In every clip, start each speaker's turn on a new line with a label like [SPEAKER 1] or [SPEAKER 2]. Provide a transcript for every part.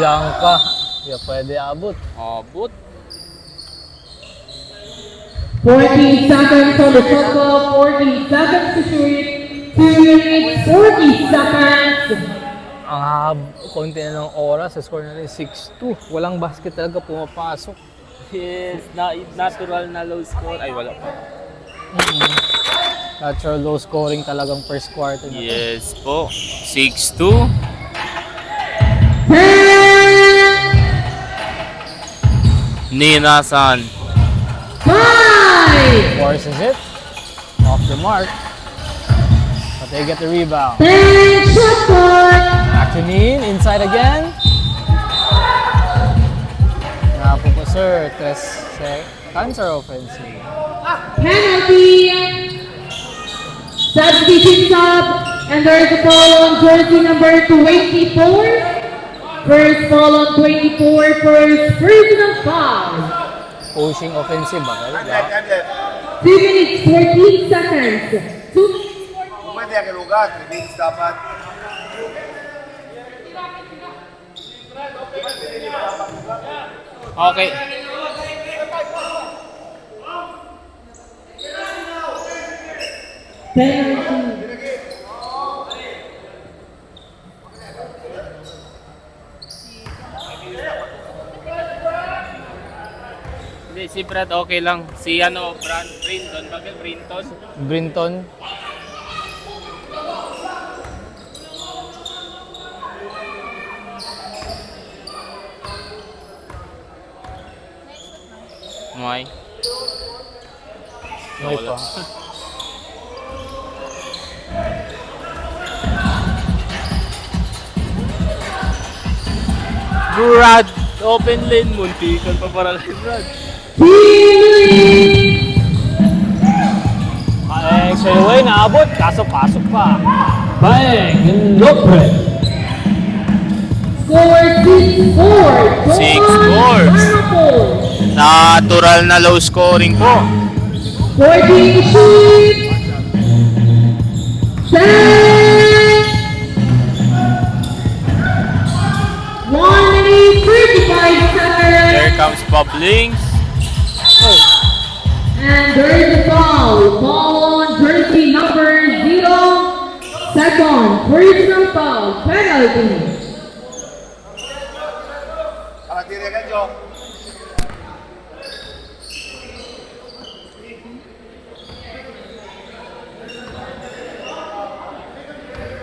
[SPEAKER 1] Blanca. Hindi pwede abot.
[SPEAKER 2] Abot.
[SPEAKER 3] 40 seconds on the shot clock, 40 seconds to shoot, 2 minutes, 40 seconds.
[SPEAKER 1] Konti na ng oras, sa score na rin 6-2. Walang basket talaga pumapasok.
[SPEAKER 2] Yes, natural na low score. Ay, wala pa.
[SPEAKER 1] Natural low scoring talagang first quarter na to.
[SPEAKER 2] Yes po. 6-2.
[SPEAKER 3] 10,
[SPEAKER 2] Ninasan.
[SPEAKER 3] 5,
[SPEAKER 1] Forces it. Off the mark. But they get the rebound.
[SPEAKER 3] 10, shot clock.
[SPEAKER 1] Back to Nin. Inside again. Napo po sir. 3 seconds or offensive.
[SPEAKER 3] Penalty. Substitution sub, and there is a foul on jersey number 24. First foul on 24, first personal foul.
[SPEAKER 1] Pushing offensive ba?
[SPEAKER 3] 2 minutes, 14 seconds. 2 minutes, 14
[SPEAKER 4] Pwede ang lugar, 3 minutes dapat.
[SPEAKER 2] Okay.
[SPEAKER 3] penalty.
[SPEAKER 2] Hindi, si Brad okay lang. Si Brinton. Bakit Brinton?
[SPEAKER 1] Brinton.
[SPEAKER 2] May.
[SPEAKER 1] May pa.
[SPEAKER 2] Brad, open lane. Muntikan pa para kay Brad.
[SPEAKER 1] Extra away, naabot. Kaso pasok pa. Bang! Lopez.
[SPEAKER 3] Score 6-4.
[SPEAKER 2] 6 scores. Natural na low scoring po.
[SPEAKER 3] 14 shoot. 10. 1 minute, 35 seconds.
[SPEAKER 2] Here comes Pablings.
[SPEAKER 3] And there is a foul. Foul on jersey number 0. Second, personal foul. Penalty.
[SPEAKER 4] Nakatiri ka, Joe.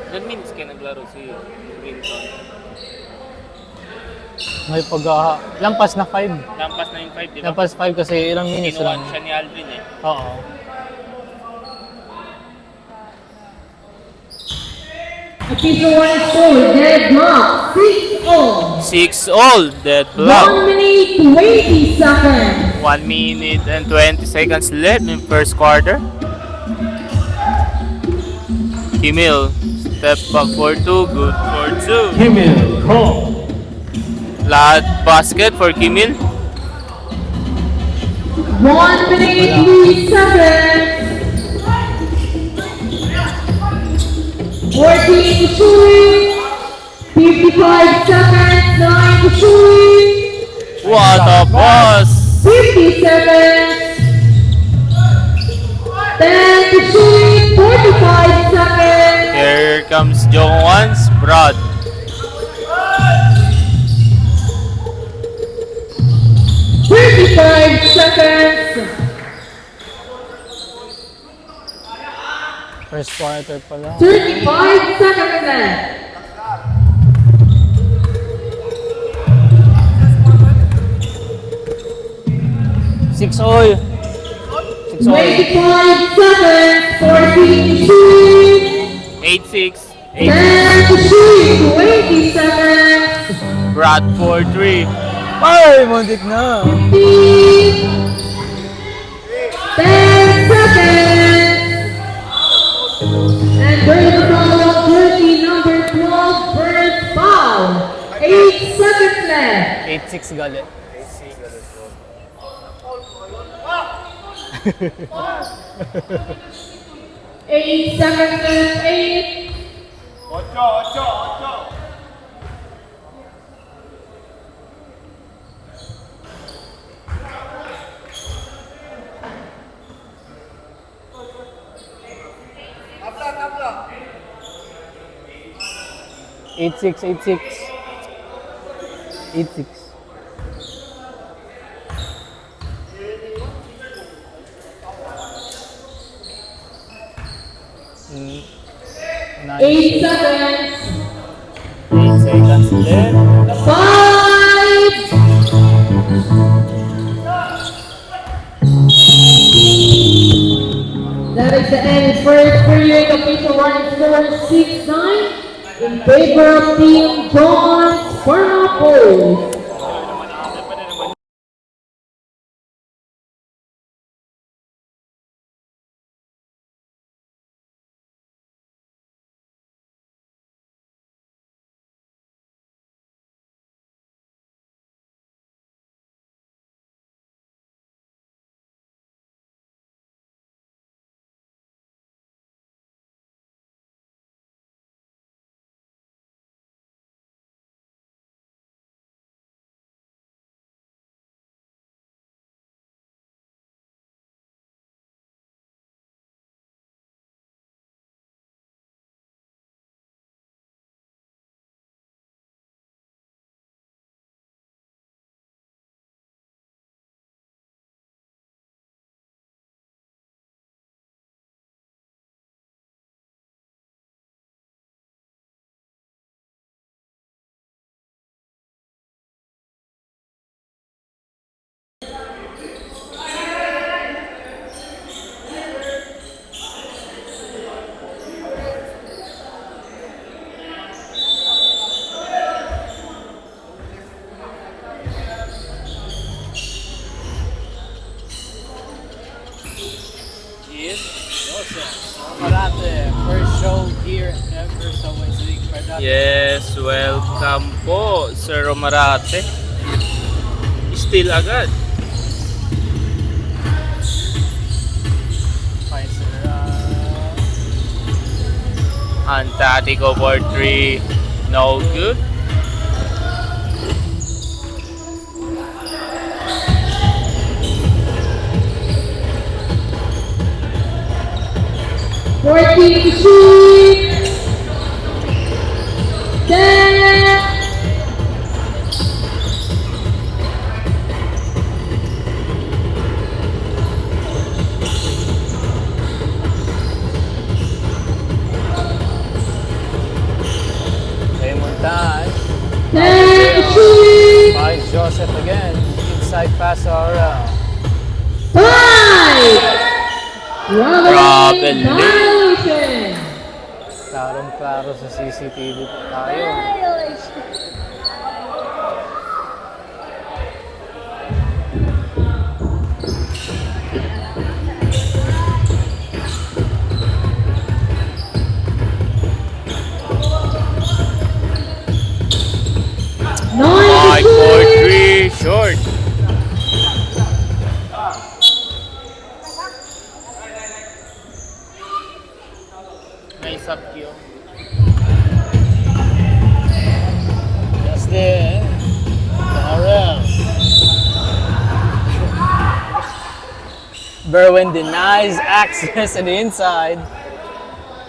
[SPEAKER 2] Ilan minutes kayo naglaro si Brinton?
[SPEAKER 1] May lampas na 5.
[SPEAKER 2] Lampas na yung 5, di ba?
[SPEAKER 1] Lampas 5 kasi ilang minutes
[SPEAKER 2] Kinuha
[SPEAKER 1] lang.
[SPEAKER 2] siya ni Alvin eh.
[SPEAKER 1] Oo.
[SPEAKER 3] Official one score. Deadlock. 6-0.
[SPEAKER 2] 6-all, deadlock.
[SPEAKER 3] 1 minute, 20 seconds.
[SPEAKER 2] 1 minute and 20 seconds left in first quarter. Kimil, step back for 2, good for 2.
[SPEAKER 1] Kimil, call.
[SPEAKER 2] Lahat basket for Kimil.
[SPEAKER 3] 1 minute, 3 seconds. 14 to shoot. 55 seconds. 9 to shoot.
[SPEAKER 2] What a pass!
[SPEAKER 3] 50 seconds. 10 to shoot. 45 seconds.
[SPEAKER 2] Here comes Jones, Brad.
[SPEAKER 3] Seconds.
[SPEAKER 1] First quarter pa lang.
[SPEAKER 3] 35 seconds left.
[SPEAKER 1] Six all. 6 all.
[SPEAKER 3] 25 seconds. 14 shoot.
[SPEAKER 2] 8-6.
[SPEAKER 3] 10 to shoot. 20 seconds.
[SPEAKER 2] Brad for 3.
[SPEAKER 1] Ay, muntik na.
[SPEAKER 3] 10 seconds. And there's the foul on jersey number 12, first foul. 8 seconds left.
[SPEAKER 1] 8-6 galit.
[SPEAKER 3] 8 seconds left. 8.
[SPEAKER 4] 8.
[SPEAKER 1] 8-6, 8-6. 8-6. Mm,
[SPEAKER 3] 8
[SPEAKER 1] 9-6.
[SPEAKER 3] seconds.
[SPEAKER 1] 8 seconds left.
[SPEAKER 3] 5. That is the end. First period official running score 6-9 in favor of Team John Sparnapo.
[SPEAKER 1] Marate, first show here ever sa Wesleyan Production.
[SPEAKER 2] Yes, welcome po, Sir Romarate. Still agad.
[SPEAKER 1] Fine, sir.
[SPEAKER 2] Antatico for 3. No good.
[SPEAKER 3] Fourteen shoot. 10.
[SPEAKER 1] Montage.
[SPEAKER 3] 10 shoot.
[SPEAKER 1] By Joseph again. Inside pass Aurel.
[SPEAKER 3] 5.
[SPEAKER 2] Robin Lee.
[SPEAKER 3] Violation.
[SPEAKER 1] Klarong-klaro sa CCTV po tayo.
[SPEAKER 2] Mike for 3. Short. Nice up kill.
[SPEAKER 1] Justin. Aurel. Berwin denies access on the inside.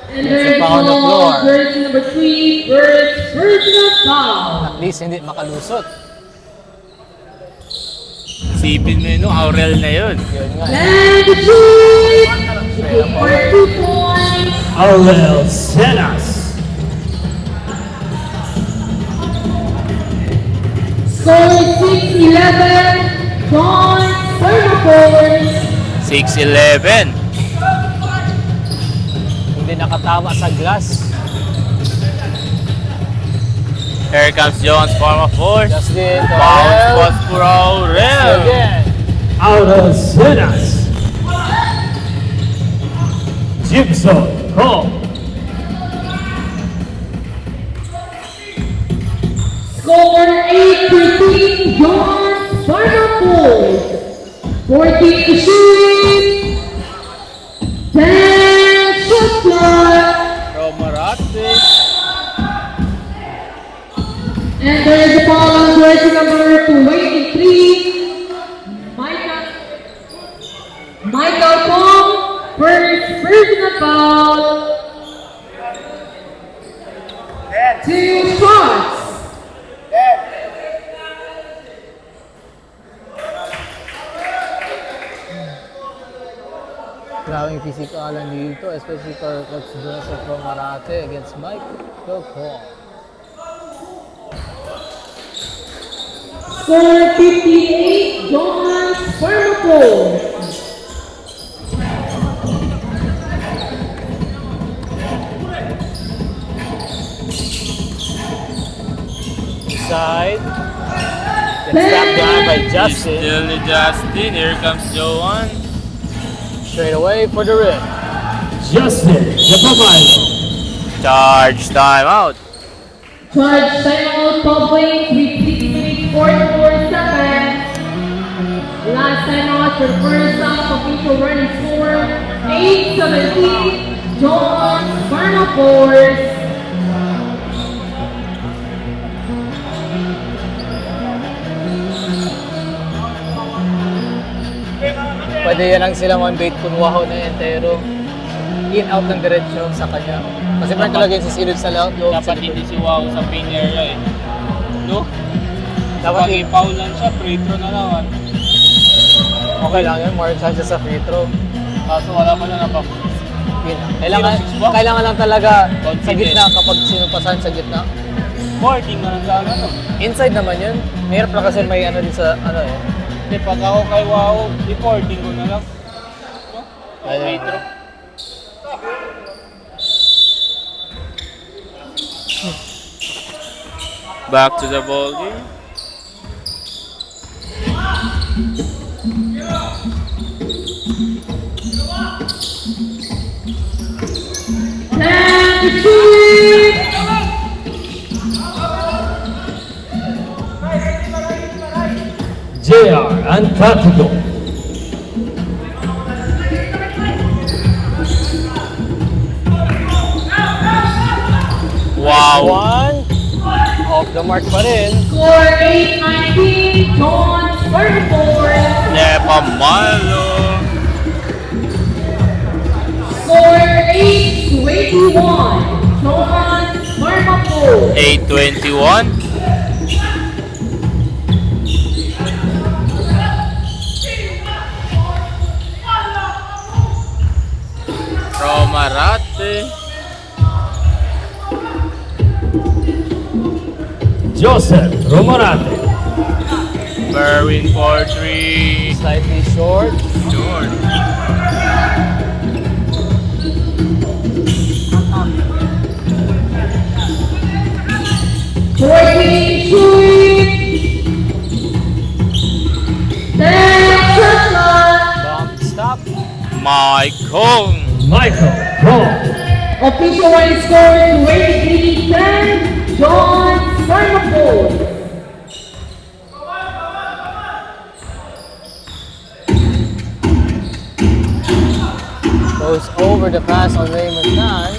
[SPEAKER 3] And
[SPEAKER 1] It's a
[SPEAKER 3] there's
[SPEAKER 1] foul on the floor.
[SPEAKER 3] jersey number 3, first personal foul.
[SPEAKER 1] At least hindi makalusot.
[SPEAKER 2] Sipin mo yun, no? Aurel na yun.
[SPEAKER 1] Yun nga.
[SPEAKER 3] And the shoot. For 2 points.
[SPEAKER 5] Aurel Senas.
[SPEAKER 3] Score 6-11. John Thermoforce.
[SPEAKER 2] 6-11.
[SPEAKER 1] Hindi nakatama sa glass.
[SPEAKER 2] Here comes Jones, form of force.
[SPEAKER 1] Justin to
[SPEAKER 2] Bounce
[SPEAKER 1] Aurel.
[SPEAKER 2] pass for Aurel.
[SPEAKER 1] Again.
[SPEAKER 5] Aurel Senas. Jigsaw Cole.
[SPEAKER 3] Score 8-13. John Thermoforce. 14 to shoot. 10 shot clock.
[SPEAKER 2] Romarate.
[SPEAKER 3] And there is a foul on jersey number 23, Michael Pong, first personal foul.
[SPEAKER 4] 10.
[SPEAKER 3] 2 shots.
[SPEAKER 1] Grabing physikalan dito, especially for Coach Joseph Romarate against Mike Coco.
[SPEAKER 3] Score 58, John Spermapole.
[SPEAKER 1] Side. Gets tapped down by Justin.
[SPEAKER 2] Still Justin. Here comes Joan.
[SPEAKER 1] Straight away for the rip.
[SPEAKER 5] Justin Japabailo.
[SPEAKER 2] Charge timeout.
[SPEAKER 3] Charge timeout, public with 6 minutes 44 seconds. Last timeout for the first half, official running score 8-17, John Spermapole.
[SPEAKER 1] Pwede yan ang sila one bait kunwaho na entero. In out ng diretsyo sa kanya. Kasi parang talaga yung sisilid sa loob.
[SPEAKER 2] Dapat hindi si Wow sa pin area eh. No?
[SPEAKER 1] Dapat
[SPEAKER 2] Pag i-foul lang siya, free throw na naman.
[SPEAKER 1] okay lang yun. More chances sa free throw.
[SPEAKER 2] Kaso wala pa na napap.
[SPEAKER 1] Kailangan lang talaga sa
[SPEAKER 2] Confident.
[SPEAKER 1] gitna kapag sinupasan sa gitna.
[SPEAKER 2] Boarding na lang sa ano.
[SPEAKER 1] Inside naman yun. Mahirap lang kasi may ano din sa ano eh.
[SPEAKER 2] Hindi, pag ako kay Wow, i-boarding ko na lang. No?
[SPEAKER 1] Ayun.
[SPEAKER 2] Free throw. Back to the ball game.
[SPEAKER 3] And the shoot!
[SPEAKER 5] JR Antarctico.
[SPEAKER 2] Wow!
[SPEAKER 1] One. Off the mark pa rin.
[SPEAKER 3] Score 8-19, John Spermapole.
[SPEAKER 2] Nepa Malo!
[SPEAKER 3] Score 8-21, John Spermapole.
[SPEAKER 2] 8:21. Romarate.
[SPEAKER 5] Joseph Romarate.
[SPEAKER 2] Berwin for 3.
[SPEAKER 1] Slightly short.
[SPEAKER 2] Short.
[SPEAKER 3] Shoot! 10 shot clock.
[SPEAKER 1] Bump stop.
[SPEAKER 2] Michael.
[SPEAKER 5] Michael Cole.
[SPEAKER 3] Official running score 23-10, John Spermapole.
[SPEAKER 1] Goes over the pass on Raymond Tan.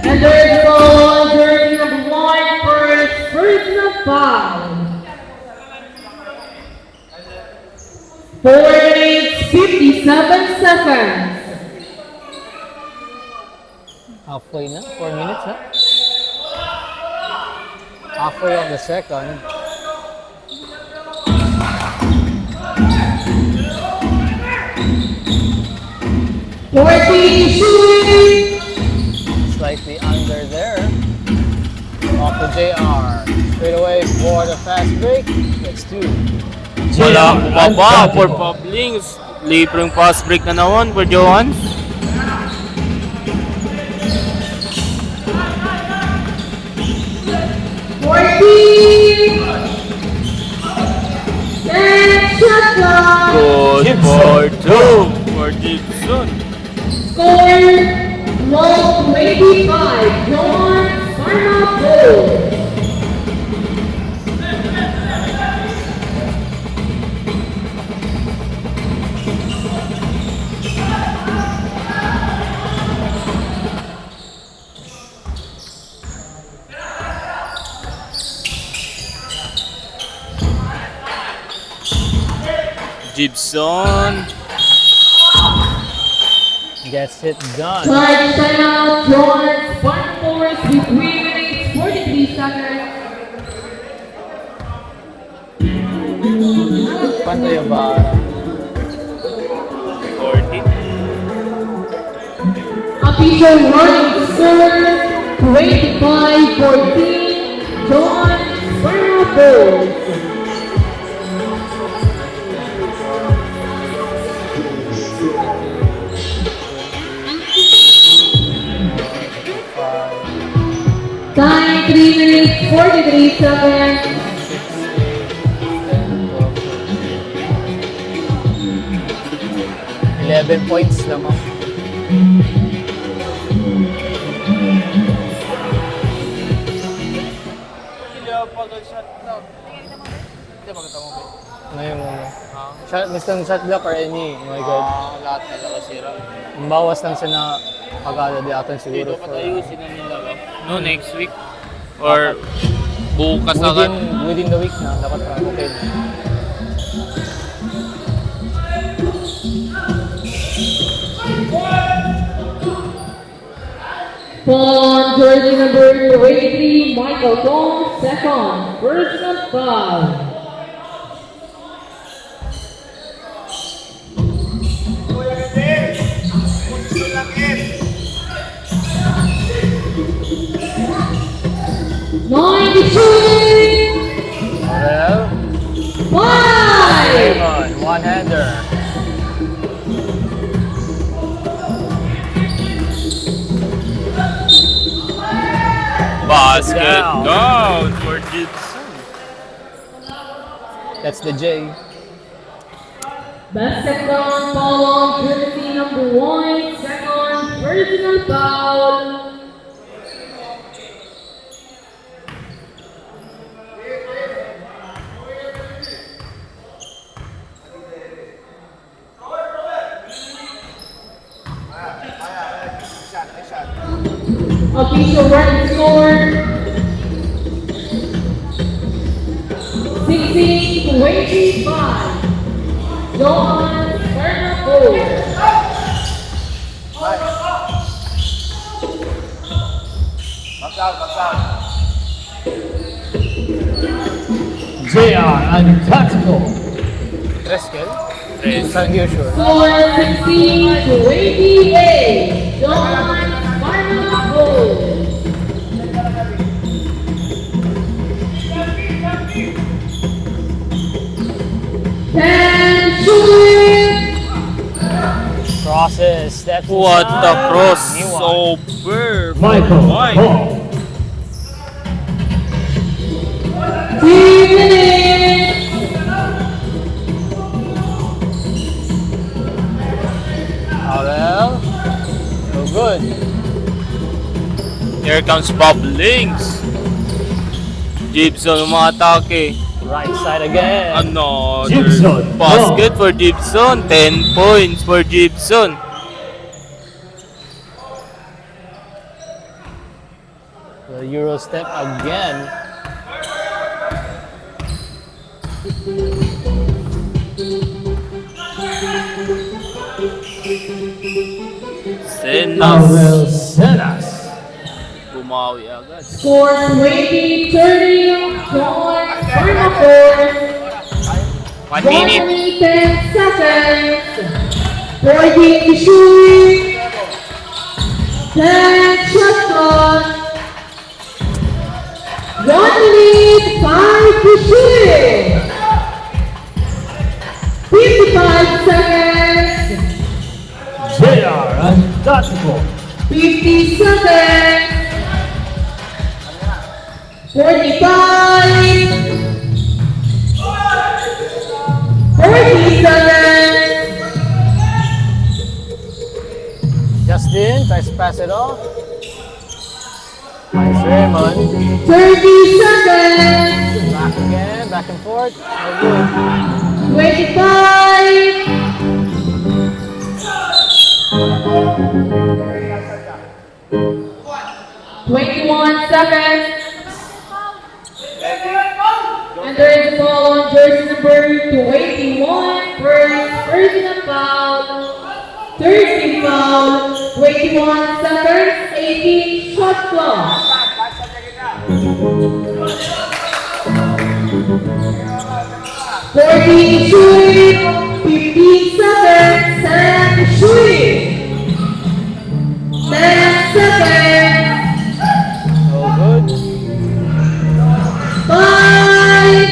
[SPEAKER 3] And there's a goal on jersey number 1 for personal foul. 4 minutes, 57 seconds.
[SPEAKER 1] Halfway na. 4 minutes na. Halfway of the second.
[SPEAKER 3] Shooting!
[SPEAKER 1] Slightly under there. Off to JR. Straight away for the fast break. That's 2.
[SPEAKER 2] Wala
[SPEAKER 5] JR
[SPEAKER 2] bumaba for
[SPEAKER 5] Antarctico.
[SPEAKER 2] Pablings. Libreng fast break na naman for Johan.
[SPEAKER 3] Shot clock.
[SPEAKER 2] Good
[SPEAKER 5] Gibson.
[SPEAKER 2] for 2 for Gibson.
[SPEAKER 3] Score 12-25, John Spermapole.
[SPEAKER 2] Gibson.
[SPEAKER 1] Gets it done.
[SPEAKER 3] Charge timeout, John Spermapole with 3 minutes 43 seconds.
[SPEAKER 1] Quanto yung ba?
[SPEAKER 2] 14.
[SPEAKER 3] Official running score 25-14. John Bernabos. Time 3 minutes 43 seconds.
[SPEAKER 1] 11 points lamang. Ngayon mo. Shot, mismong shot block or any? Oh my God.
[SPEAKER 2] Lahat talaga sira.
[SPEAKER 1] Bawas lang siya na pag-ala di atin
[SPEAKER 2] Dito
[SPEAKER 1] siguro.
[SPEAKER 2] pa ayusin na nila ba? No, next week. Or bukas agad.
[SPEAKER 1] Within the week na. Dapat okay na.
[SPEAKER 3] On jersey number 23, Michael Dong, second, personal foul.
[SPEAKER 1] Well,
[SPEAKER 3] Five.
[SPEAKER 1] Raymond, one-hander.
[SPEAKER 2] Basket
[SPEAKER 1] Down.
[SPEAKER 2] down for Gibson.
[SPEAKER 1] That's the J.
[SPEAKER 3] Basket down, foul on jersey number 1, second, personal foul. Official running score 16-25. John Bernabos.
[SPEAKER 5] JR Antatico.
[SPEAKER 1] Treskel?
[SPEAKER 2] Tres.
[SPEAKER 1] It's unusual.
[SPEAKER 3] Score 16-28. John Bernabos. Ten shooting.
[SPEAKER 1] Crosses, steps
[SPEAKER 2] What
[SPEAKER 1] inside.
[SPEAKER 2] the cross?
[SPEAKER 1] New one.
[SPEAKER 2] Super.
[SPEAKER 5] Michael
[SPEAKER 2] Mike.
[SPEAKER 5] Hall.
[SPEAKER 3] 2 minutes.
[SPEAKER 1] Well, so good.
[SPEAKER 2] Here comes Bob Links. Gibson umatake.
[SPEAKER 1] Right side again.
[SPEAKER 2] Another
[SPEAKER 5] Gibson.
[SPEAKER 2] basket for Gibson. 10 points for Gibson.
[SPEAKER 1] The Euro step again.
[SPEAKER 2] Senas.
[SPEAKER 5] Manuel Senas.
[SPEAKER 2] Bumawi agad.
[SPEAKER 3] Score 20-30. John Bernabos.
[SPEAKER 2] 1
[SPEAKER 3] 1
[SPEAKER 2] minute.
[SPEAKER 3] minute 10 seconds. 14 to shoot. 10 shot clock. 1 minute 5 to shoot. 55 seconds.
[SPEAKER 5] JR Antatico.
[SPEAKER 3] 50 seconds. 45. 40 seconds.
[SPEAKER 1] Justin tries to pass it off. Nice Raymond.
[SPEAKER 3] 30 seconds.
[SPEAKER 1] Back again, back and forth. No good.
[SPEAKER 3] 25. 21 seconds. And there is a foul on jersey number 21. First personal foul. 13 foul. 21 seconds. 18 shot clock. 14 Shui, 15 seconds, 10 Shui. 10 seconds,
[SPEAKER 1] No good.
[SPEAKER 3] 5,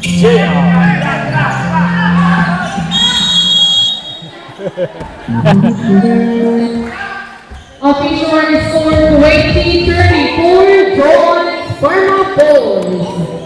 [SPEAKER 5] JR.
[SPEAKER 3] official running score 20-34, John Sparma Boys.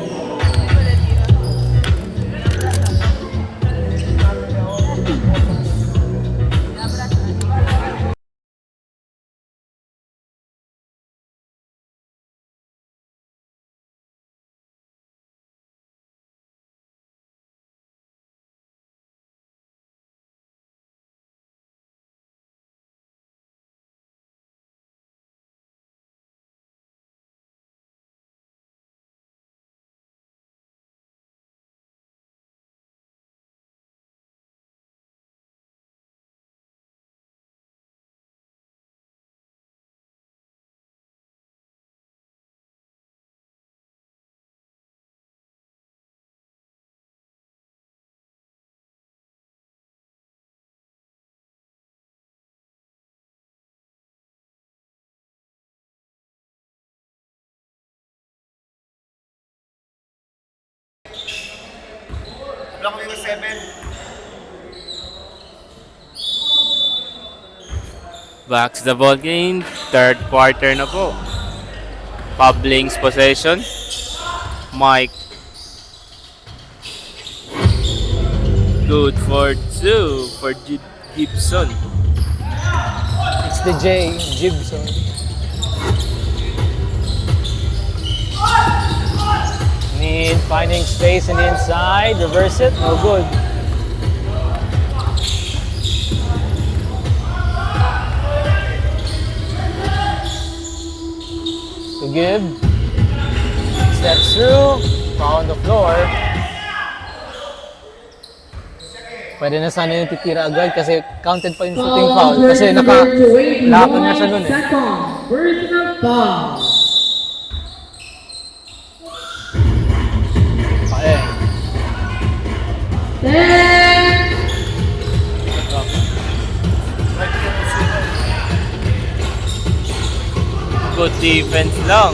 [SPEAKER 4] Block mo yung 7.
[SPEAKER 2] Back to the ball game. Third quarter na po. Pabling's possession. Mike. Good for 2 for Gibson.
[SPEAKER 1] It's the J, Gibson. Need finding space in the inside, reverse it, no good. To give, steps through, foul on the floor. Pwede na sana yung titira agad kasi counted pa yung shooting foul. Kasi naka-lakan na siya nun eh.
[SPEAKER 3] Personal foul.
[SPEAKER 1] Okay.
[SPEAKER 3] 10,
[SPEAKER 2] Good defense lang.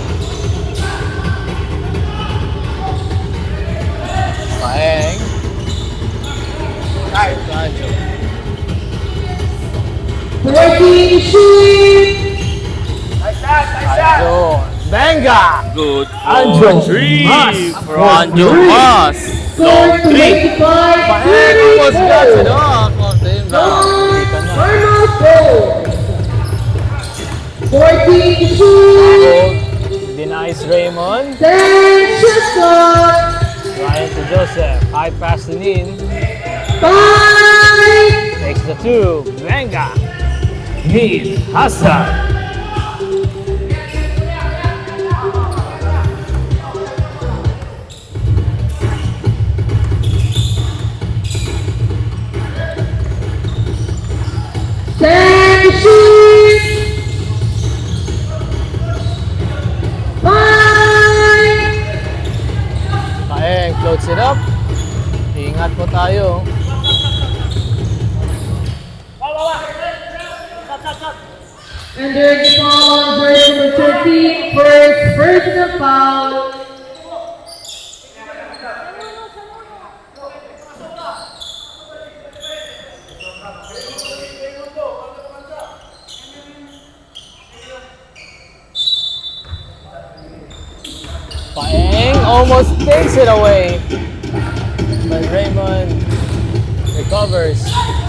[SPEAKER 1] Paeng.
[SPEAKER 4] Ay,
[SPEAKER 1] Sancho.
[SPEAKER 3] 14 shoot.
[SPEAKER 4] nice shot, nice shot.
[SPEAKER 1] Sancho. Benga!
[SPEAKER 2] Good
[SPEAKER 5] Anjo
[SPEAKER 2] for 3
[SPEAKER 5] Mas.
[SPEAKER 2] for Anjo Mas. Long
[SPEAKER 3] Score
[SPEAKER 2] 3.
[SPEAKER 3] 25,
[SPEAKER 1] Paeng almost got it
[SPEAKER 3] 32.
[SPEAKER 1] off of the inbound.
[SPEAKER 3] John
[SPEAKER 1] Dito na.
[SPEAKER 3] Sparma Boys. 14 shoot.
[SPEAKER 1] Gold. Denies Raymond.
[SPEAKER 3] 10 shot clock.
[SPEAKER 1] Ryan to Joseph. High pass to Nin.
[SPEAKER 3] 5,
[SPEAKER 1] Takes the 2. Benga!
[SPEAKER 5] Need Hassan.
[SPEAKER 3] Ten shoot. 5,
[SPEAKER 1] Paeng floats it up. Ingat po tayo.
[SPEAKER 3] under the foul on verse number 13, first personal foul.
[SPEAKER 1] Paeng almost takes it away. But Raymond recovers.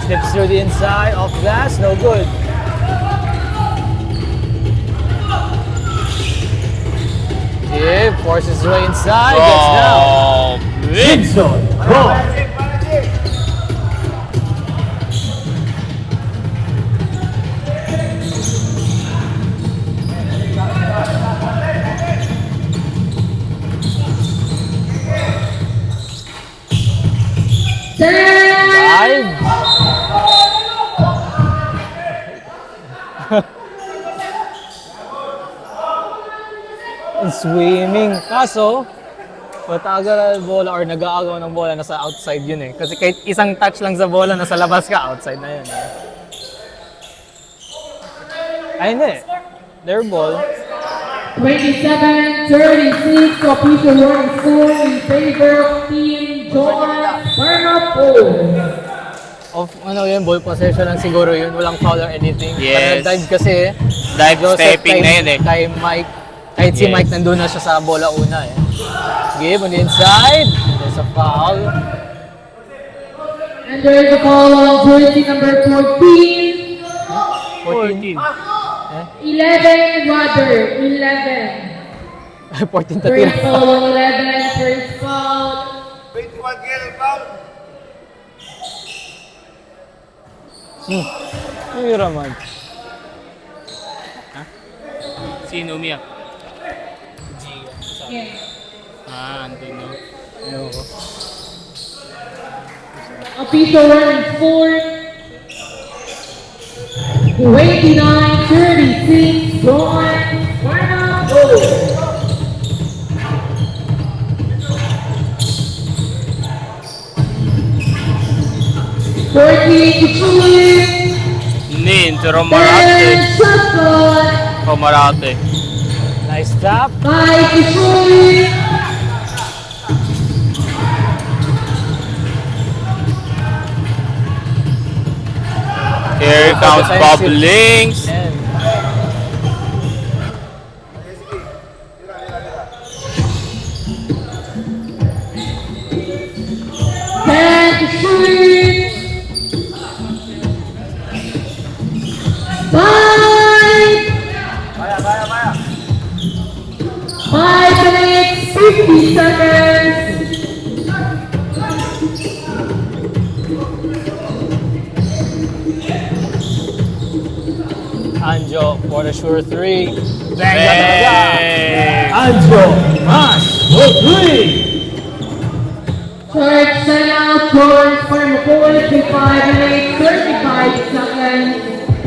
[SPEAKER 1] Slips through the inside, off glass, no good. Give, forces his way inside, gets down.
[SPEAKER 2] Oh, big.
[SPEAKER 5] Gibson. Cross.
[SPEAKER 4] Managing, managing.
[SPEAKER 3] Ten,
[SPEAKER 1] Dive. swimming. Kaso, patagal bola or nag-aagaw ng bola, nasa outside yun eh. Kasi kahit isang touch lang sa bola, nasa labas ka, outside na yun. Ay, hindi. Their ball.
[SPEAKER 3] 27-36, official warning score in favor of Team John Barnapo.
[SPEAKER 1] Of, ano yun, ball possession lang siguro yun. Walang foul or anything.
[SPEAKER 2] Yes.
[SPEAKER 1] Dive kasi,
[SPEAKER 2] Dive
[SPEAKER 1] Joseph
[SPEAKER 2] stepping na yun eh.
[SPEAKER 1] Kay Mike. Kahit si
[SPEAKER 2] Yes.
[SPEAKER 1] Mike nandun na siya sa bola una eh. Give on the inside. There's a foul.
[SPEAKER 3] And there is a foul on jersey number 14.
[SPEAKER 1] 14.
[SPEAKER 3] 11, rather. 11.
[SPEAKER 1] 14 to
[SPEAKER 3] First
[SPEAKER 1] tira.
[SPEAKER 3] foul on 11. First foul.
[SPEAKER 4] 21 kill, foul.
[SPEAKER 1] Ay, Ramad.
[SPEAKER 2] Sino umiyak?
[SPEAKER 3] Yeah.
[SPEAKER 2] Andun no.
[SPEAKER 1] Ayun ko.
[SPEAKER 3] Official warning score. 29-36, John Barnapo. 14-2.
[SPEAKER 2] Nin, to
[SPEAKER 3] Then
[SPEAKER 2] Romarate.
[SPEAKER 3] shot clock.
[SPEAKER 2] Romarate.
[SPEAKER 1] Nice tap.
[SPEAKER 3] 5-3.
[SPEAKER 2] Here comes Bob Links.
[SPEAKER 1] And
[SPEAKER 3] Ten to shoot. 5 minutes, 50 seconds.
[SPEAKER 1] Anjo for the sure three. Bang!
[SPEAKER 2] Bang!
[SPEAKER 5] Anjo Mas for 3.
[SPEAKER 3] Charge timeout, John Barnapo, 5 minutes, 35 seconds.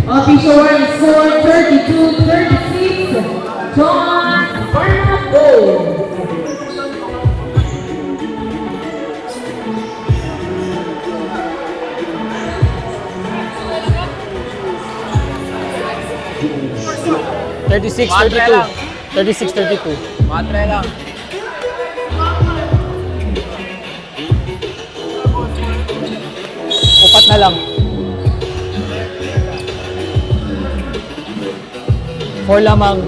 [SPEAKER 3] Official warning score, 32-36. John Barnapo.
[SPEAKER 1] Thirty-six, 32. 36, 32.
[SPEAKER 2] Matre lang.
[SPEAKER 1] Upat na lang. 4 lamang.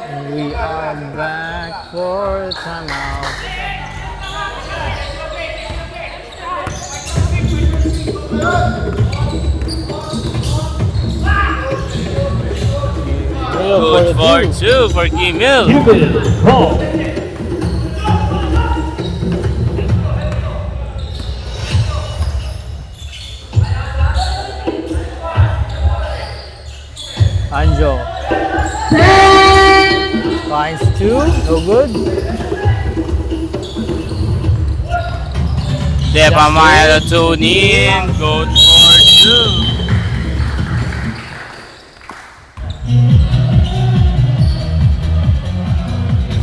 [SPEAKER 1] And we are back for timeout.
[SPEAKER 2] Good for two for Gimil.
[SPEAKER 5] Gimil ball.
[SPEAKER 1] Anjo
[SPEAKER 3] 10.
[SPEAKER 1] finds 2, no good.
[SPEAKER 2] De Pamalo tunin. Good for two.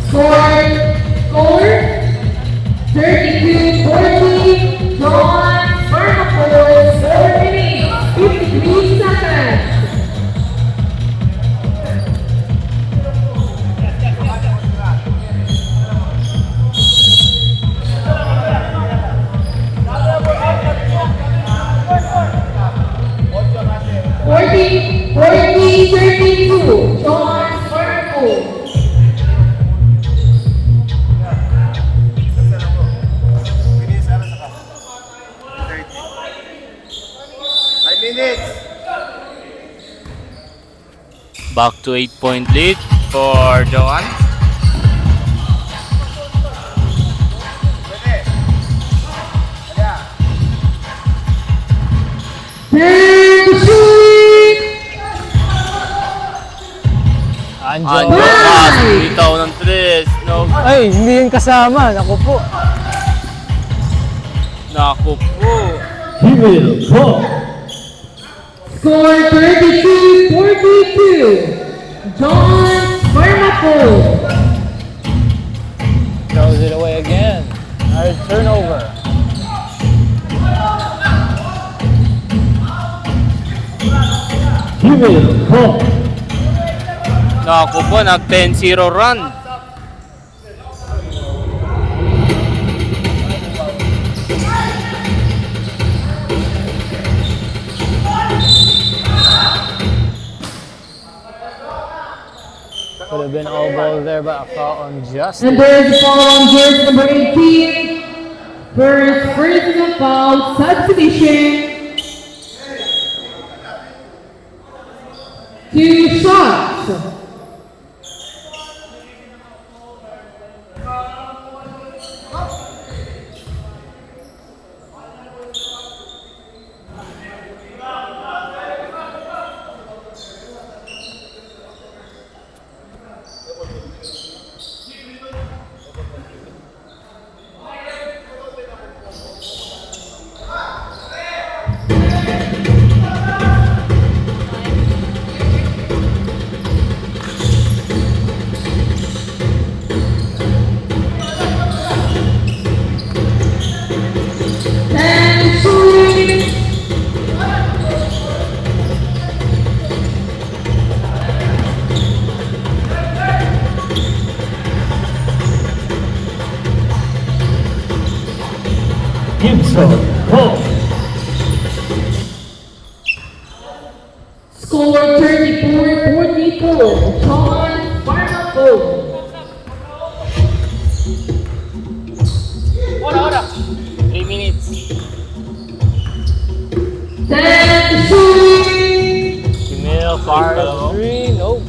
[SPEAKER 3] Score 32-40. John Barnapo, 4 minutes, 53 seconds. Forty, 32. John Barnapo.
[SPEAKER 2] Back to 8-point lead for Johan.
[SPEAKER 1] Anjo.
[SPEAKER 2] Anjo pass. Bitaw ng tres. No.
[SPEAKER 1] Ay, hindi yun kasama. Naku po.
[SPEAKER 2] Naku po.
[SPEAKER 5] He will call.
[SPEAKER 3] Score 32-42. John Sparnapo.
[SPEAKER 1] Throws it away again. Another turnover.
[SPEAKER 5] He will call.
[SPEAKER 2] Naku po, nag 10-0 run.
[SPEAKER 1] Could have been elbowed there, but a foul on Justin.
[SPEAKER 3] And there's a foul on jersey number 18. First personal foul, substitution. 2 shots.
[SPEAKER 5] Gibson call.
[SPEAKER 3] Score 34-44. John Sparnapo.
[SPEAKER 2] Ora. 3 minutes.
[SPEAKER 3] 10 shooting.
[SPEAKER 1] Jamil fires 3. Nope.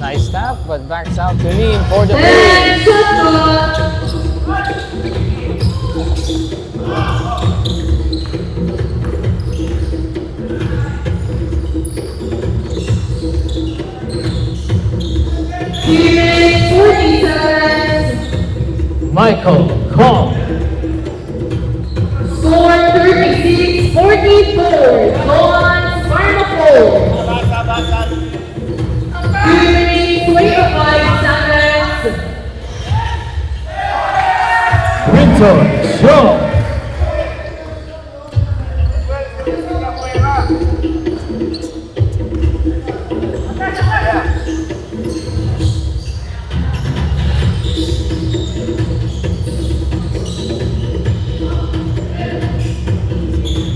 [SPEAKER 1] Nice tap, but backs out clean for the
[SPEAKER 3] 10
[SPEAKER 1] lead.
[SPEAKER 3] shot. Teammate 47.
[SPEAKER 5] Michael call.
[SPEAKER 3] Score 36-44. John Sparnapo. Teammate 25 seconds.
[SPEAKER 5] Winter Shaw.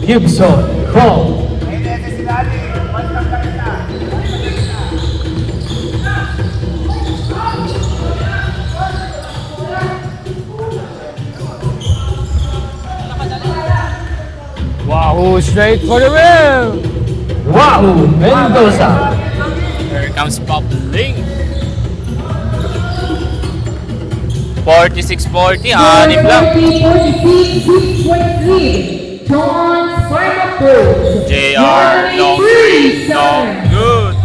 [SPEAKER 5] Gibson call.
[SPEAKER 1] Wahoo, straight for the rim.
[SPEAKER 5] Wahoo Mendoza.
[SPEAKER 2] Here comes Popling. 46-40, hanip lang.
[SPEAKER 3] 40-46, 6-point lead. John Sparnapo.
[SPEAKER 2] JR, long three, no good.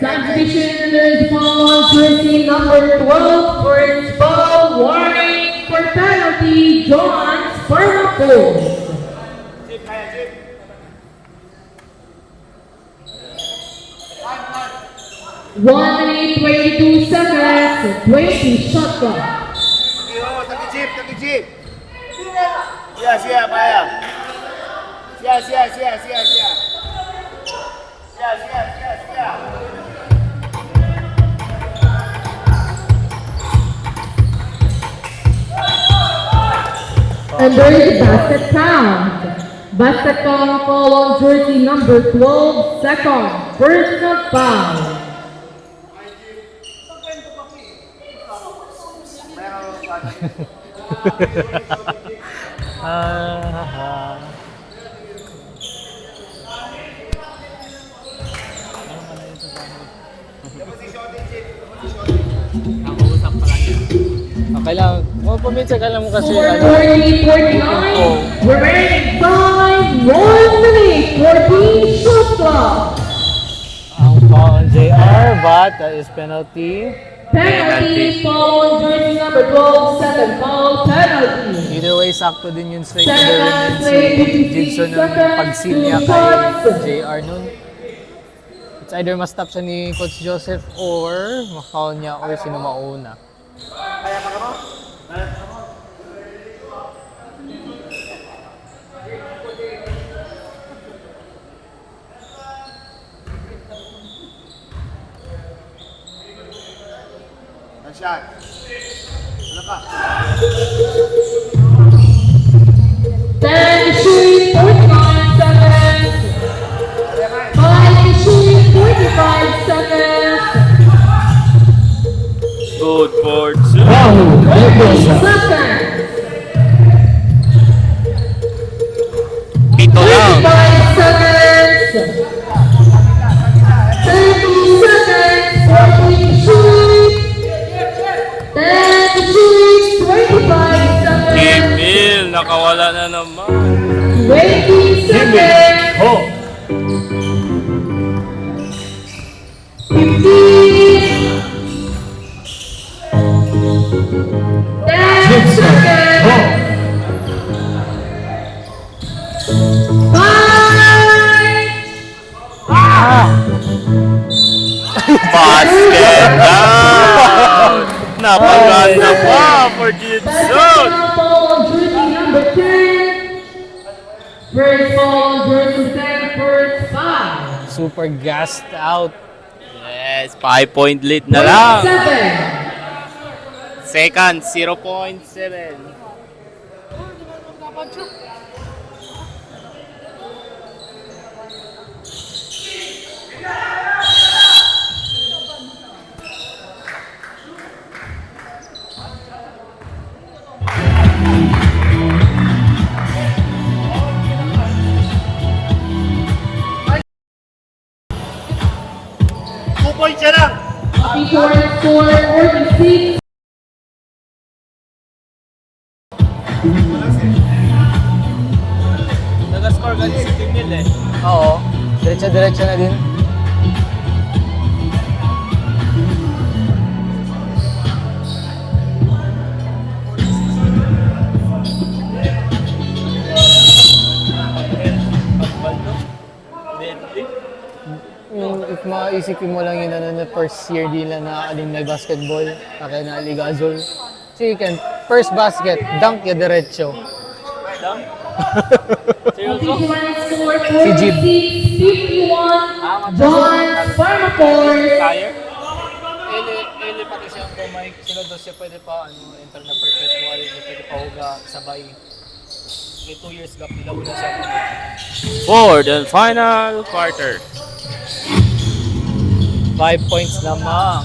[SPEAKER 3] Substitution, there's foul on jersey number 12 for its foul. Warning for penalty, John Sparnapo. 1 minute 22 seconds, 20 shot clock.
[SPEAKER 4] Taki jeep. Siya, Maya. Siya.
[SPEAKER 3] And there is a basket count. Basket count foul on jersey number 12, second personal foul.
[SPEAKER 1] Okay lang. Paminsan ka lang mo kasi
[SPEAKER 3] Score
[SPEAKER 1] ano.
[SPEAKER 3] 40-49. Remaining time, 1 minute, 14 shot clock.
[SPEAKER 1] Ang foul on JR, but that is penalty.
[SPEAKER 3] Penalty, foul, jersey number 12, second foul, penalty.
[SPEAKER 1] Either way, sakto din yun straight to the rim
[SPEAKER 3] Second,
[SPEAKER 1] si Gibson ng pag-seal niya kay JR nun. It's either ma-stop siya ni Coach Joseph or ma-foul niya or sino mauna.
[SPEAKER 4] Nice shot. Ano ka?
[SPEAKER 3] 10 shoot, 49 seconds. 5 shoot, 45 seconds.
[SPEAKER 2] Good for two.
[SPEAKER 5] Raul Mendoza.
[SPEAKER 3] Seconds.
[SPEAKER 2] Pito lang.
[SPEAKER 3] 35 seconds. 30 seconds. 40 shoot. 10 shoot, 25 seconds.
[SPEAKER 2] Kimil, nakawala na naman.
[SPEAKER 3] 20 seconds.
[SPEAKER 5] Ho.
[SPEAKER 3] 15. 10
[SPEAKER 5] Gibson.
[SPEAKER 3] seconds.
[SPEAKER 5] Ho.
[SPEAKER 3] 5.
[SPEAKER 2] Basket down! Napaganda pa for Gibson!
[SPEAKER 3] Foul on jersey number 10. First foul on jersey 10, first foul.
[SPEAKER 1] Super gassed out.
[SPEAKER 2] Yes, 5-point lead na lang.
[SPEAKER 3] 7.
[SPEAKER 2] Second, 0.7.
[SPEAKER 4] Two-point siya lang.
[SPEAKER 3] Happy to our score 46.
[SPEAKER 2] Nag-score ka si Kimil eh.
[SPEAKER 1] Oo, diretso-diretso na din. If maisipin mo lang yun na first year nila na alumni basketball, kaya na Ligazol. Chicken, first basket, dunk ya diretso.
[SPEAKER 3] Happy to our score
[SPEAKER 1] Si Jib.
[SPEAKER 3] 46, 51. John Farmaport.
[SPEAKER 1] Ele pati siya ang Mike, sila daw siya pwede pa enter na perpetual, pwede pa huga sabay. May 2 years gap nila una siya.
[SPEAKER 2] For the final quarter.
[SPEAKER 1] 5 points lamang.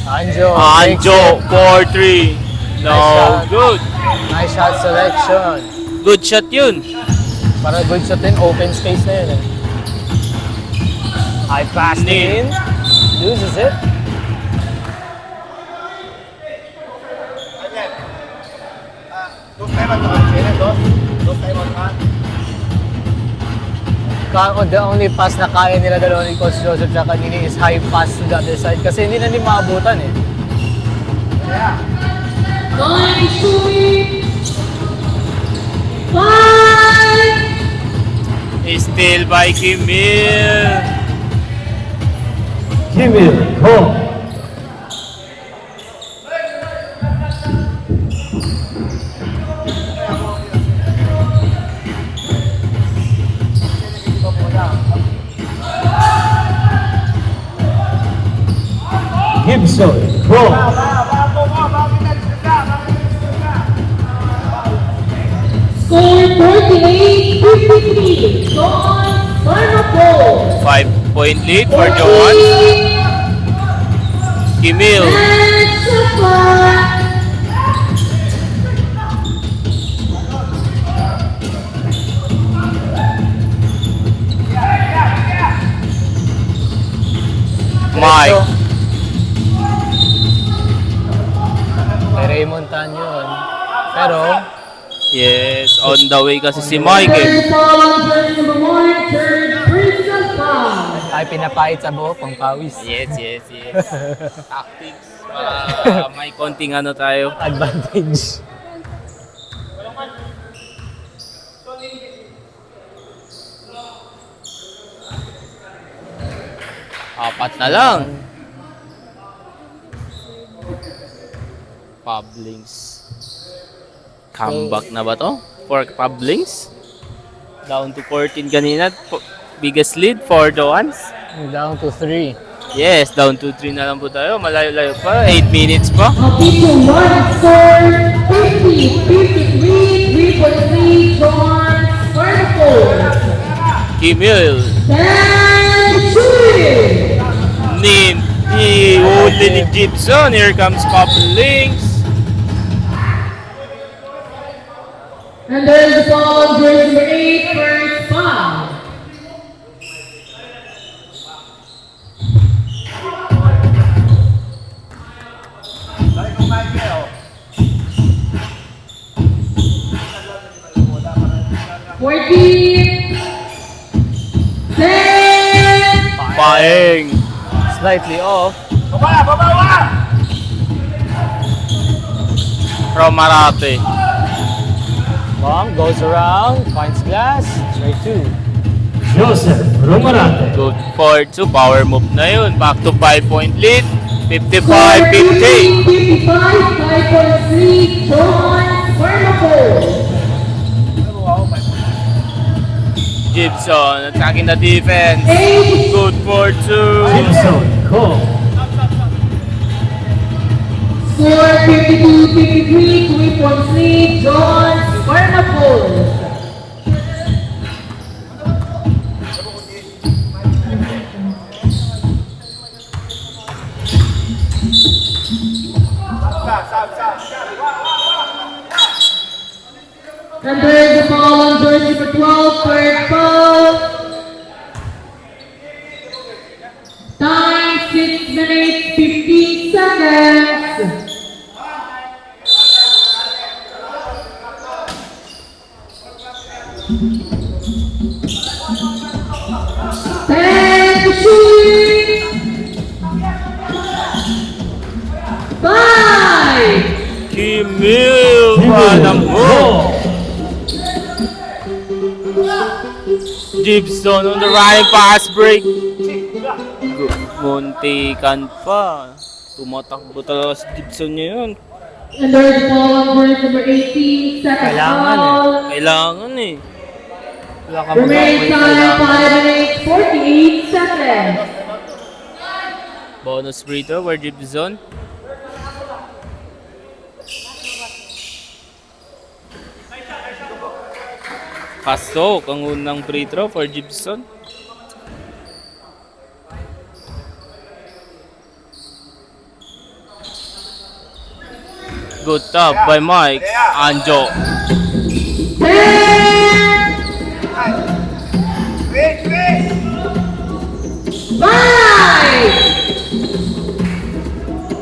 [SPEAKER 2] Anjo, 4-3. No
[SPEAKER 1] Nice shot.
[SPEAKER 2] good.
[SPEAKER 1] Nice shot selection.
[SPEAKER 2] Good shot yun.
[SPEAKER 1] Para good shot din, open space na yun eh. High pass
[SPEAKER 2] Need.
[SPEAKER 1] in. Loses it.
[SPEAKER 4] Again. Dos time on the Chile, dos time on hand.
[SPEAKER 1] The only pass na kaya nila dalawa ni Coach Joseph sa kanina is high pass to the other side kasi hindi na ni maabutan eh.
[SPEAKER 3] 9 shooting. 5.
[SPEAKER 2] Still by Kimil.
[SPEAKER 5] Kimil. Ho. Gibson. Ho.
[SPEAKER 3] Score 48-53. John Farmaport.
[SPEAKER 2] 5-point lead for Johan. Kimil.
[SPEAKER 3] And Shafar.
[SPEAKER 1] Raymond Tan yun. Pero,
[SPEAKER 2] Yes, on the way kasi si Mike eh.
[SPEAKER 3] Third foul on jersey number 1, third personal foul.
[SPEAKER 1] ay pinapait sa buhok, pang pawis.
[SPEAKER 2] Yes. Tactics. May konting ano tayo.
[SPEAKER 1] Advantage.
[SPEAKER 2] Apat na lang. Pablings. Comeback na ba to? For Pablings? Down to 14 kanina. Biggest lead for the ones.
[SPEAKER 1] Down to 3.
[SPEAKER 2] Yes, down to 3 na lang po tayo. Malayo-layo pa. 8 minutes pa.
[SPEAKER 3] Official one score 50, 53, 3.3, John Spartacus.
[SPEAKER 2] Kimil.
[SPEAKER 3] And shooting.
[SPEAKER 2] Nin. Ihuli ni Gibson. Here comes Pablings.
[SPEAKER 3] And there's the foul on jersey number 8, first foul.
[SPEAKER 4] Dali kong Michael.
[SPEAKER 3] 14, 10,
[SPEAKER 2] Paeng.
[SPEAKER 1] Slightly off.
[SPEAKER 4] Baba!
[SPEAKER 2] From Marate.
[SPEAKER 1] Bomb goes around, finds glass, straight 2.
[SPEAKER 5] Joseph Romarate.
[SPEAKER 2] Good for 2. Power move na yun. Back to 5-point lead. 55-50.
[SPEAKER 3] 55, 5.3, John Spartacus.
[SPEAKER 2] Gibson attacking the defense.
[SPEAKER 3] 8,
[SPEAKER 2] Good for 2.
[SPEAKER 5] Gibson Cole.
[SPEAKER 3] score 52, 53, 3.3, John Spartacus. And there's the foul on jersey number 12, third foul. Time 6 minutes 15 seconds. And shooting. 5.
[SPEAKER 2] Kimil Panamo. Gibson on the running pass break. Muntikan pa. Tumatakbo talaga si Gibson ngayon.
[SPEAKER 3] And there's the foul on jersey number 18, second
[SPEAKER 1] Kailangan
[SPEAKER 3] foul.
[SPEAKER 2] Kailangan eh.
[SPEAKER 1] Wala ka
[SPEAKER 3] Remaining time 5 minutes 48 seconds.
[SPEAKER 2] Bonus free throw for Gibson. Pasok ang unang free throw for Gibson. Good top by Mike. Anjo.
[SPEAKER 3] 10,
[SPEAKER 4] Wait!
[SPEAKER 3] 5.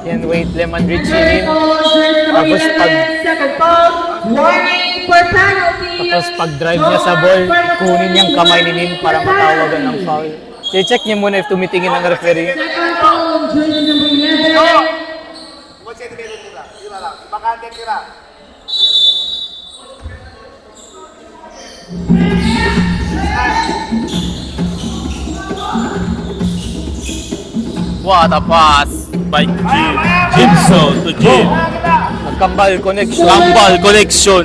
[SPEAKER 1] Yan, wait, Lemon
[SPEAKER 3] And
[SPEAKER 1] Richie
[SPEAKER 3] there's
[SPEAKER 1] in.
[SPEAKER 3] the foul on jersey number
[SPEAKER 1] Tapos pag-
[SPEAKER 3] 11, second foul. Warning for penalty.
[SPEAKER 1] Tapos pag-drive niya sa ball, kunin niyang kamay ni Nin para matawagan ng foul. I-check niya muna if tumitingin ang referee.
[SPEAKER 3] Second foul on jersey number 11.
[SPEAKER 4] What's yung meron nila? Tira lang. Bakante tira.
[SPEAKER 2] What a pass by Gibson to Jim.
[SPEAKER 1] Nagkambal connection.
[SPEAKER 2] Lambal connection.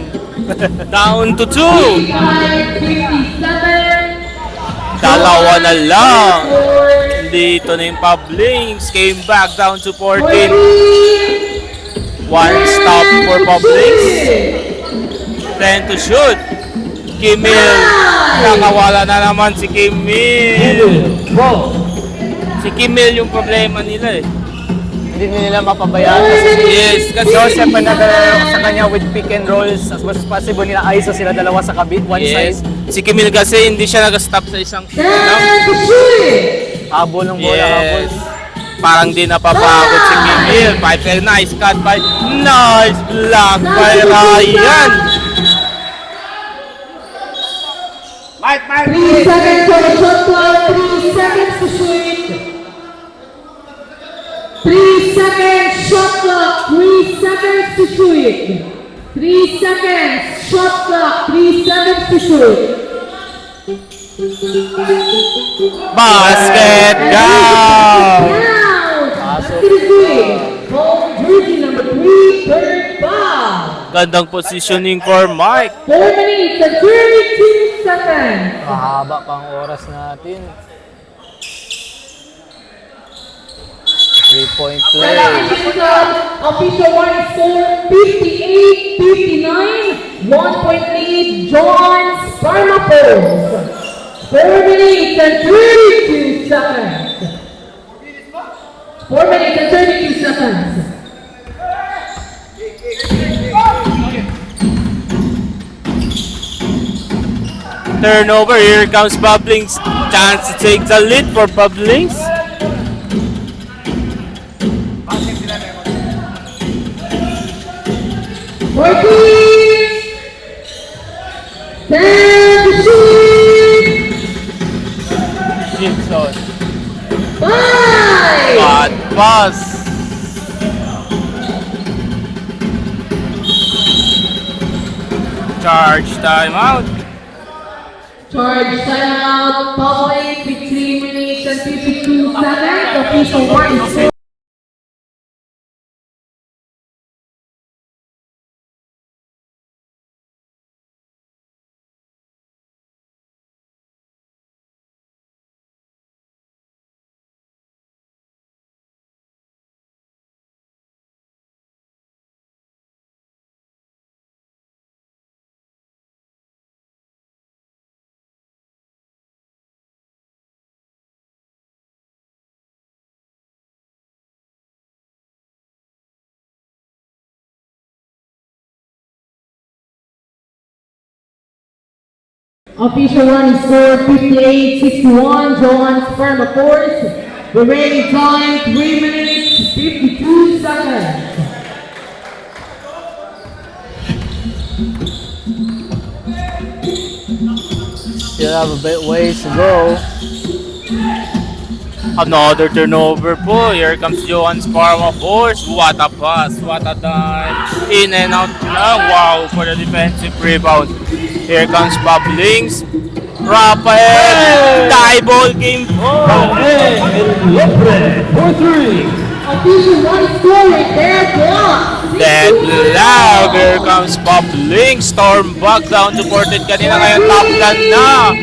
[SPEAKER 2] Down to 2.
[SPEAKER 3] 57.
[SPEAKER 2] Dalawa na lang. Dito na yung Pablings. Came back down to 14. One stop for Pablings. 10 to shoot. Kimil. Nakawala na naman si Kimil.
[SPEAKER 5] Cole.
[SPEAKER 2] Si Kimil yung problema nila eh.
[SPEAKER 1] Hindi nila mapabayaan kasi
[SPEAKER 2] Yes, kasi
[SPEAKER 1] Joseph pa naglalaro sa kanya with pick and rolls. As much as possible nila ISO sila dalawa sa kabit, one
[SPEAKER 2] yes.
[SPEAKER 1] side.
[SPEAKER 2] Si Kimil kasi hindi siya nag-stop sa isang
[SPEAKER 3] And shooting.
[SPEAKER 1] Habol ng bola, habol.
[SPEAKER 2] Yes. Parang di napapagod si Kimil. Nice cut by, nice block by Ryan.
[SPEAKER 4] Mike,
[SPEAKER 3] 3 seconds for the shot clock, 3 seconds to shoot. 3 seconds shot clock, 3 seconds to shoot. 3 seconds shot clock, 3 seconds to shoot.
[SPEAKER 2] Basket down!
[SPEAKER 3] Basket is good. Home jersey number 3, third foul.
[SPEAKER 2] Gandang positioning for Mike.
[SPEAKER 3] 4 minutes and 32 seconds.
[SPEAKER 1] Mahaba pang oras natin. 3-point play.
[SPEAKER 3] Official one score 58-59. 1-point lead, John Sparmapos. 4 minutes and 32 seconds. 4 minutes and 32 seconds.
[SPEAKER 2] Turnover, here comes Bubblings. Chance to take the lead for Bubblings.
[SPEAKER 1] Gibson.
[SPEAKER 2] Bad pass. Charge timeout.
[SPEAKER 3] Charge timeout, public with 3 minutes and 52 seconds. Official one score. Official run score 58-61, John Sparmapos. Remaining time 3 minutes 52 seconds.
[SPEAKER 1] Still have a bit ways to go.
[SPEAKER 2] Another turnover po. Here comes Johan Sparma Force. What a pass. What a dive. In and out lang. Wow for the defensive rebound. Here comes Bubblings. Rafael. Tie ball game po.
[SPEAKER 3] Official one score right there, block.
[SPEAKER 2] Dead lag. Here comes Bubblings. Storm back down to 14 kanina. Ngayon top gun na.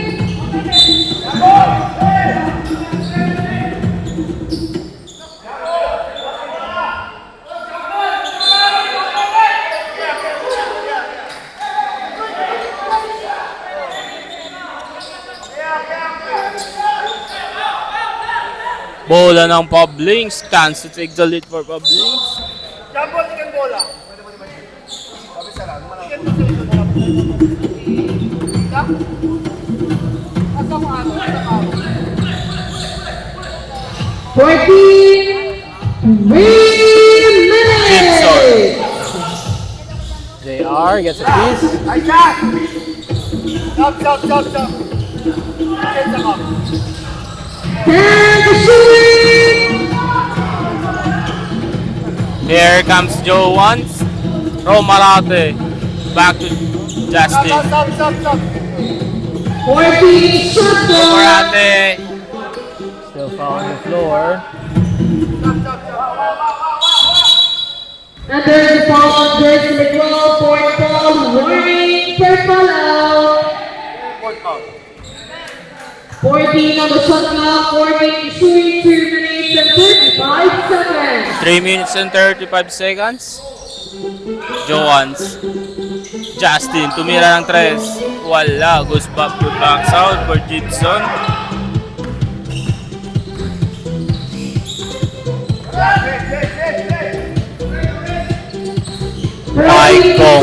[SPEAKER 2] Bola ng Bubblings. Chance to take the lead for Bubblings.
[SPEAKER 4] Jumbo, tingin bola. Pwede mo naman yun. Sabi sa lang. Tingin mo sa asa mo ano?
[SPEAKER 3] 14 minutes.
[SPEAKER 1] JR gets a piece.
[SPEAKER 4] Ay, shot! Stop. Get the cup.
[SPEAKER 3] And the shooting.
[SPEAKER 2] Here comes Joe once. Romarate. Back to Justin.
[SPEAKER 4] Stop.
[SPEAKER 3] 14 shot clock.
[SPEAKER 2] Romarate.
[SPEAKER 1] Still foul on the floor.
[SPEAKER 3] And there's the foul on jersey number 12, fourth foul, warning, third foul out. 14 on the shot clock, 14 shooting, 2 minutes and 35 seconds.
[SPEAKER 2] 3 minutes and 35 seconds. Joans. Justin, tumira ng 3. Wala. Goes back to box out for Gibson. Michael.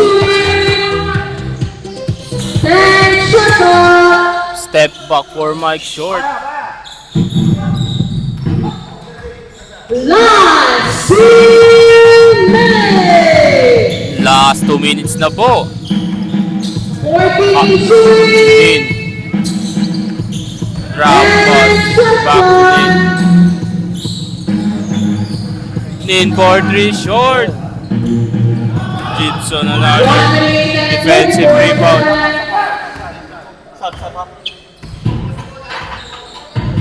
[SPEAKER 3] And shot clock.
[SPEAKER 2] Step back for Mike Short.
[SPEAKER 3] Last 2 minutes.
[SPEAKER 2] Last 2 minutes na po.
[SPEAKER 3] 14 shooting.
[SPEAKER 2] Ramos back to Nin. Nin for 3 short. Gibson another defensive rebound.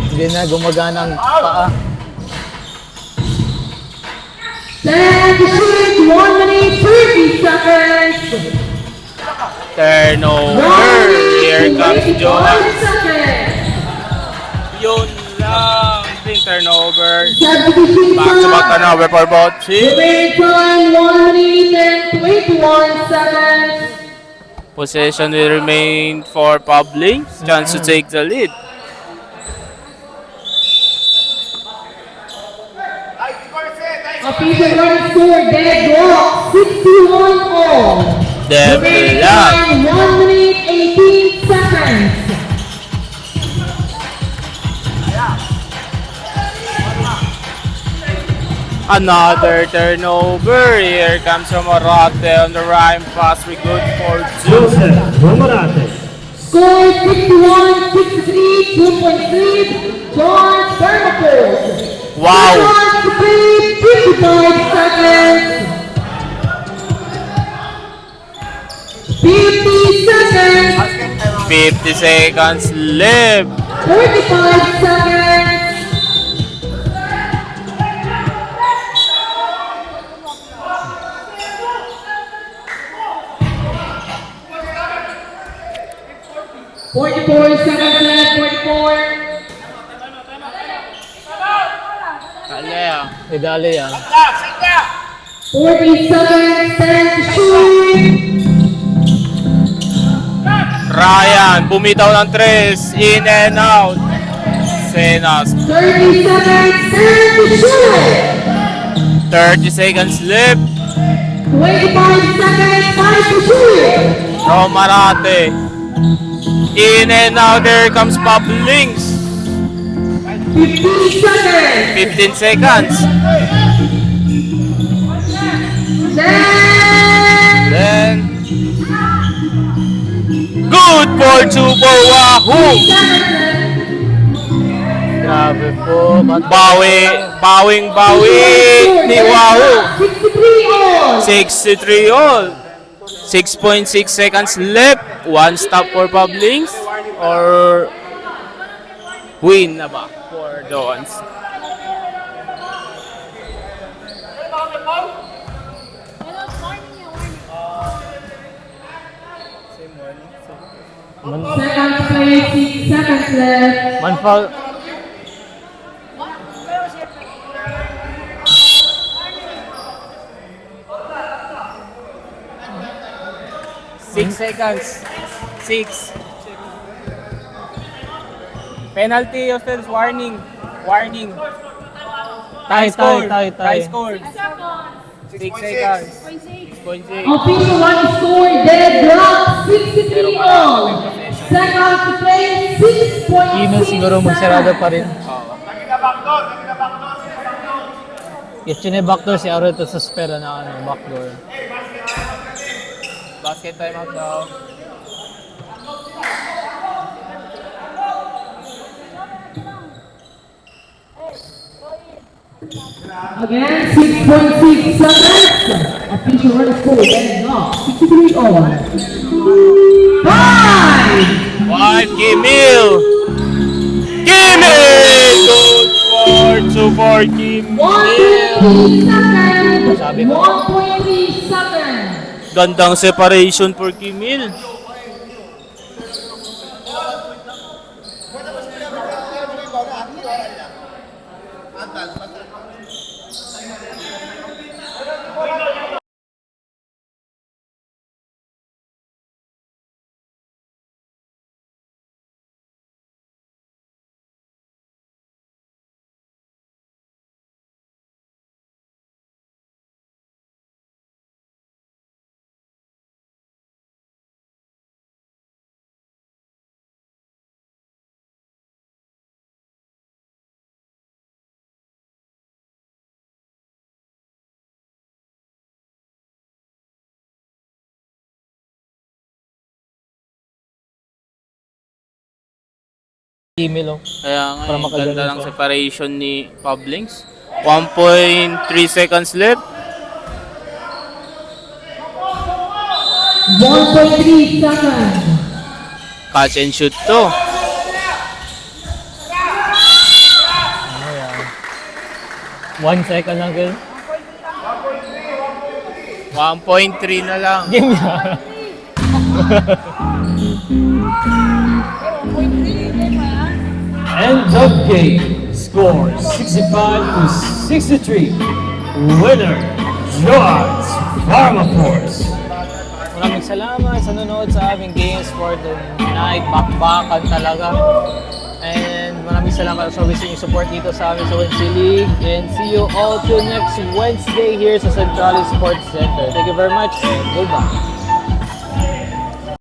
[SPEAKER 1] Hindi na gumagana ang paa.
[SPEAKER 3] 10 to shoot. 1 minute 30 seconds.
[SPEAKER 2] Turnover. Here comes Johan.
[SPEAKER 3] Seconds.
[SPEAKER 2] Yun lang. Think turnover.
[SPEAKER 3] Substitution
[SPEAKER 2] Back-to-back
[SPEAKER 3] time.
[SPEAKER 2] turnover for both teams.
[SPEAKER 3] Remaining time 1 minute and 21 seconds.
[SPEAKER 2] Possession will remain for Public. Chance to take the lead.
[SPEAKER 3] Official running score deadlock 61 all. Remaining
[SPEAKER 2] Deadlock.
[SPEAKER 3] time 1 minute 18 seconds.
[SPEAKER 2] Another turnover. Here comes Romorate on the rhyme pass. We good for 2.
[SPEAKER 5] Joseph Romorate.
[SPEAKER 3] Score 61, 63, 2.3. John Thermopol.
[SPEAKER 2] Wow.
[SPEAKER 3] John to play 55 seconds. 50 seconds.
[SPEAKER 2] 50 seconds left.
[SPEAKER 3] 45 seconds. Seconds left, 44.
[SPEAKER 2] Kalea.
[SPEAKER 1] Idali yan.
[SPEAKER 3] 40 seconds, 10 to shoot.
[SPEAKER 2] Ryan, bumitaw ng 3. In and out. Senas.
[SPEAKER 3] 30 seconds, 10 to shoot.
[SPEAKER 2] 30 seconds left.
[SPEAKER 3] 25 seconds, 5 to shoot.
[SPEAKER 2] Romarate. In and out. There comes Publinks.
[SPEAKER 3] 15 seconds.
[SPEAKER 2] 15 seconds.
[SPEAKER 3] 10.
[SPEAKER 2] Then, good for 2 for Wahoo.
[SPEAKER 1] Grabe po.
[SPEAKER 2] Bawing-bawi ni Wahoo.
[SPEAKER 3] 63 all.
[SPEAKER 2] 63 all. 6.6 seconds left. 1 stop for Publinks or win na ba for Dons?
[SPEAKER 3] Second play, 6 seconds left.
[SPEAKER 1] Man foul.
[SPEAKER 2] Six seconds. 6. Penalty, Hostels. Warning. Warning.
[SPEAKER 1] Tie.
[SPEAKER 2] Tie score. 6 seconds. 6.6.
[SPEAKER 3] Official one score deadlock 63 all. Second to play 6.6
[SPEAKER 1] Email siguro magsarado pa rin.
[SPEAKER 2] Oo.
[SPEAKER 1] Yes, yun yung backdoor si Areto sa spera na backdoor.
[SPEAKER 2] Basket timeout daw.
[SPEAKER 3] Again, 6.6 seconds. Official run score deadlock 63 all. 5.
[SPEAKER 2] 5, Kimil! Good for 2 for Kimil!
[SPEAKER 3] 1.3 seconds.
[SPEAKER 1] Sabi ko.
[SPEAKER 3] 1.3 seconds.
[SPEAKER 2] Gandang separation for Kimil.
[SPEAKER 1] Timil, oh.
[SPEAKER 2] Kaya nga,
[SPEAKER 1] Para
[SPEAKER 2] ang
[SPEAKER 1] makagaling
[SPEAKER 2] ganda ng
[SPEAKER 1] siya.
[SPEAKER 2] separation ni Pablings. 1.3 seconds left.
[SPEAKER 3] 1.3 seconds.
[SPEAKER 2] Catch and shoot to.
[SPEAKER 1] Ano yan? 1 second lang, girl.
[SPEAKER 2] 1.3 na lang.
[SPEAKER 1] Game yan.
[SPEAKER 5] End of game. Score 65 to 63. Winner, George Pharmaforce.
[SPEAKER 1] Maraming salamat sa nanonood sa aming games for tonight. Bakbakan talaga. And maraming salamat sa wishing support dito sa amin sa Wednesday League. And see you all till next Wednesday here sa Centralis Sports Center. Thank you very much and goodbye.